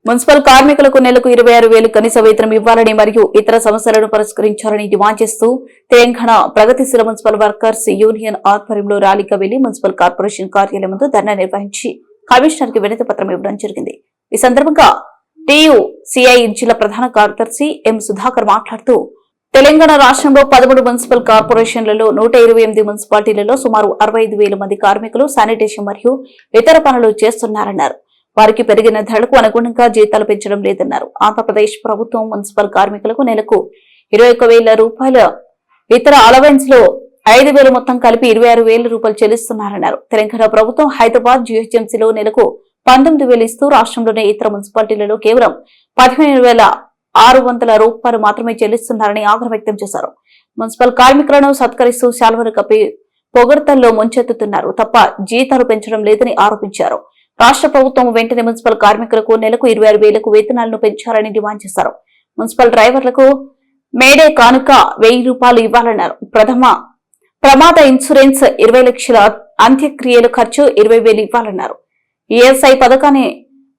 Municipal కార్మికులకు నెలకు 26,000 కనీస వేతనం ఇవ్వాలని మరియు ఇతర సమస్యలను పరిష్కరించాలని డిమాండ్ చేస్తూ తెలంగాణ ప్రగతిశీల మున్సిపల్ వర్కర్స్ యూనియన్ ఆధ్వర్యంలో ర్యాలీగా వెళ్లి మున్సిపల్ కార్పొరేషన్ కార్యాలయం ముందు ధర్నా నిర్వహించి కమిషనర్ కి వినతి పత్రం ఇవ్వడం జరిగింది. ఈ సందర్భంగా టీయూసీఐ జిల్లా ప్రధాన కార్యదర్శి ఎం సుధాకర్ మాట్లాడుతూ తెలంగాణ రాష్ట్రంలో 13 మున్సిపల్ కార్పొరేషన్లలో 128 మున్సిపాలిటీలలో సుమారు 65,000 మంది కార్మికులు శానిటేషన్ మరియు ఇతర పనులు చేస్తున్నారన్నారు. వారికి పెరిగిన ధరలకు అనుగుణంగా జీతాలు పెంచడం లేదన్నారు. ఆంధ్రప్రదేశ్ ప్రభుత్వం మున్సిపల్ కార్మికులకు నెలకు 21,000 రూపాయల ఇతర అలవెన్స్ లో 5,000 మొత్తం కలిపి 26,000 రూపాయలు చెల్లిస్తున్నారన్నారు. తెలంగాణ ప్రభుత్వం హైదరాబాద్ జీహెచ్ఎంసీలో నెలకు 19,000 ఇస్తూ రాష్ట్రంలోని ఇతర మున్సిపాలిటీలలో కేవలం 15,600 రూపాయలు మాత్రమే చెల్లిస్తున్నారని ఆగ్రహం వ్యక్తం చేశారు. మున్సిపల్ కార్మికులను సత్కరిస్తూ శాల్వలు కప్పి పొగడ్తల్లో ముంచెత్తుతున్నారు తప్ప జీతాలు పెంచడం లేదని ఆరోపించారు. రాష్ట్ర ప్రభుత్వం వెంటనే మున్సిపల్ కార్మికులకు నెలకు 26,000 వేతనాలను పెంచాలని డిమాండ్ చేశారు. మున్సిపల్ డ్రైవర్లకు మేడే కానుక 1,000 రూపాయలు ఇవ్వాలన్నారు. ప్రమాద ఇన్సూరెన్స్ 20 లక్షల, అంత్యక్రియల ఖర్చు 20,000 ఇవ్వాలన్నారు. ఈఎస్ఐ పథకాన్ని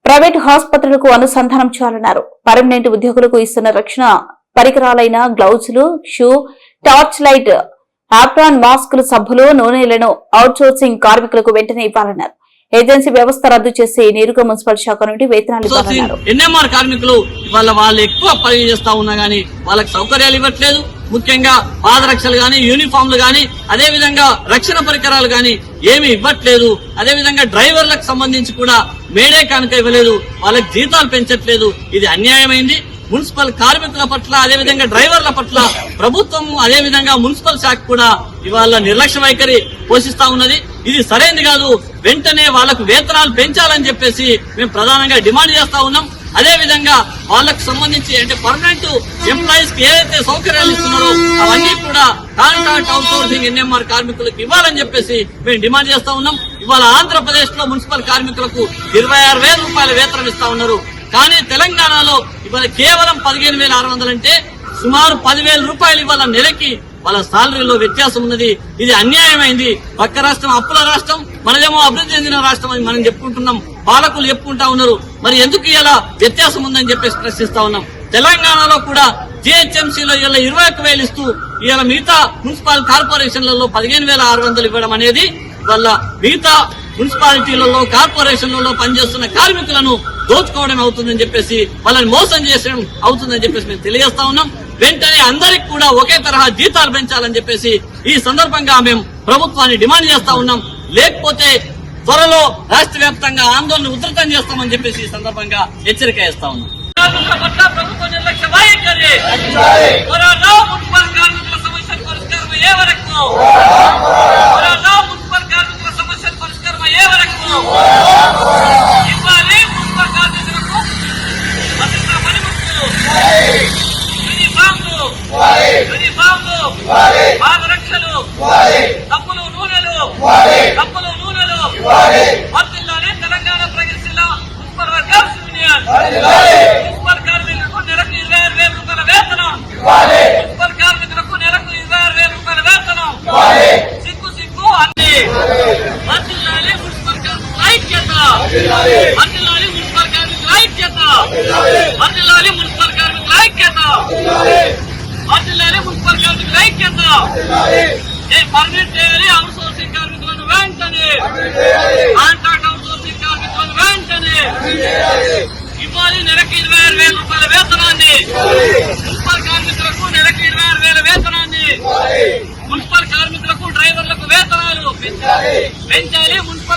ప్రైవేటు ఆసుపత్రులకు అనుసంధానం చేయాలన్నారు. పర్మనెంట్ ఉద్యోగులకు ఇస్తున్న రక్షణ పరికరాలైన గ్లౌజులు, షూ, టార్చ్ లైట్, ఆప్రాన్ మాస్కులు, సబ్బులు, నూనెలను అవుట్సోర్సింగ్ కార్మికులకు వెంటనే ఇవ్వాలన్నారు. ఏజెన్సీ వ్యవస్థ రద్దు చేసి నేరుగా మున్సిపల్ శాఖ నుండి వేతనాలు ఇవ్వాలన్నారు. ఎన్ఎంఆర్ కార్మికులు వాళ్ళు ఎక్కువ పని చేస్తా ఉన్నా గానీ వాళ్ళకి సౌకర్యాలు ఇవ్వట్లేదు. ముఖ్యంగా పాదరక్షలు గాని, యూనిఫామ్లు గాని, అదే విధంగా రక్షణ పరికరాలు గాని ఏమి ఇవ్వట్లేదు. అదే విధంగా డ్రైవర్లకు సంబంధించి కూడా మేడే కానుక ఇవ్వలేదు, వాళ్ళకి జీతాలు పెంచట్లేదు. ఇది అన్యాయమైంది. మున్సిపల్ కార్మికుల పట్ల, అదేవిధంగా డ్రైవర్ల పట్ల ప్రభుత్వం, అదేవిధంగా మున్సిపల్ శాఖ కూడా ఇవాళ నిర్లక్ష్య వైఖరి పోషిస్తా ఉన్నది. ఇది సరైనది కాదు. వెంటనే వాళ్లకు వేతనాలు పెంచాలని చెప్పేసి మేము ప్రధానంగా డిమాండ్ చేస్తా ఉన్నాం. అదే విధంగా వాళ్ళకు సంబంధించి అంటే పర్మనెంట్ ఎంప్లాయీస్ కి ఏదైతే సౌకర్యాలు ఇస్తున్నారో అవన్నీ కూడా కాంట్రాక్ట్ అవుట్సోర్సింగ్ ఎన్ఎంఆర్ కార్మికులకు ఇవ్వాలని చెప్పేసి మేము డిమాండ్ చేస్తా ఉన్నాం. ఇవాళ ఆంధ్రప్రదేశ్ లో మున్సిపల్ కార్మికులకు 26,000 రూపాయల వేతనం ఇస్తా ఉన్నారు. కానీ తెలంగాణలో ఇవాళ కేవలం 15,600 అంటే సుమారు 10,000 రూపాయలు ఇవాళ నెలకి వాళ్ళ సాలరీలో వ్యత్యాసం ఉన్నది. ఇది అన్యాయమైంది. పక్క రాష్ట్రం అప్పుల రాష్ట్రం, మనదేమో అభివృద్ధి చెందిన రాష్ట్రం అని మనం చెప్పుకుంటున్నాం, పాలకులు చెప్పుకుంటా ఉన్నారు. మరి ఎందుకు ఇలా వ్యత్యాసం ఉందని చెప్పేసి ప్రశ్నిస్తా ఉన్నాం. తెలంగాణలో కూడా జీహెచ్ఎంసీలో ఇలా 21,000 ఇస్తూ ఇవాళ మిగతా మున్సిపల్ కార్పొరేషన్లలో 15,600 ఇవ్వడం అనేది వాళ్ళ మిగతా మున్సిపాలిటీలలో, కార్పొరేషన్లలో పనిచేస్తున్న కార్మికులను దోచుకోవడం అవుతుందని చెప్పేసి, వాళ్ళని మోసం చేసడం అవుతుందని చెప్పేసి మేము తెలియజేస్తా ఉన్నాం. వెంటనే అందరికి కూడా ఒకే తరహా జీతాలు పెంచాలని చెప్పేసి ఈ సందర్భంగా మేము ప్రభుత్వాన్ని డిమాండ్ చేస్తా ఉన్నాం. లేకపోతే త్వరలో రాష్ట్ర వ్యాప్తంగా ఆందోళన ఉధృతం చేస్తామని చెప్పేసి ఈ సందర్భంగా హెచ్చరిక చేస్తా ఉన్నాం. ప్రభుత్వ నిర్లక్ష్య వైఖరి మున్సిపల్ కార్మికుల సమస్యల పరిష్కారం అయ్యే వరకు, మున్సిపల్ కార్మికుల సమస్యల పరిష్కారం అయ్యే వరకు ఇవ్వాలి. మున్సిపల్ కార్మికులకు భద్రతా పనిముట్లు, యూనిఫామ్లు, పాదరక్షలు, కప్పులు, నూనెలు వర్తిల్లాలి. తెలంగాణ ప్రగతిశీల మున్సిపల్ వర్కర్స్ యూనియన్ మున్సిపల్ కార్మికులకు నెలకు 26,000 రూపాయల వేతనం, మున్సిపల్ కార్మికులకు నెలకు 26,000 రూపాయల వేతనం. సిగ్గు అన్ని వర్తిల్లాలి. మున్సిపల్ కార్మికుల ఐక్యత, వర్తిల్లాలి. మున్సిపల్ కార్మికుల ఐక్యత, వర్తిల్లాలి. మున్సిపల్ కార్మికుల ఐక్యత, వర్తిల్లాలి. మున్సిపల్ కార్మికుల ఐక్యత. పర్మిట్ చేయాలి. అవుట్సోర్సింగ్ కార్మికులను వెంటనే, కాంట్రాక్ట్ అవుట్సోర్సింగ్ కార్మికులను వెంటనే ఇవ్వాలి. నెలకు 26,000 రూపాయల వేతనాన్ని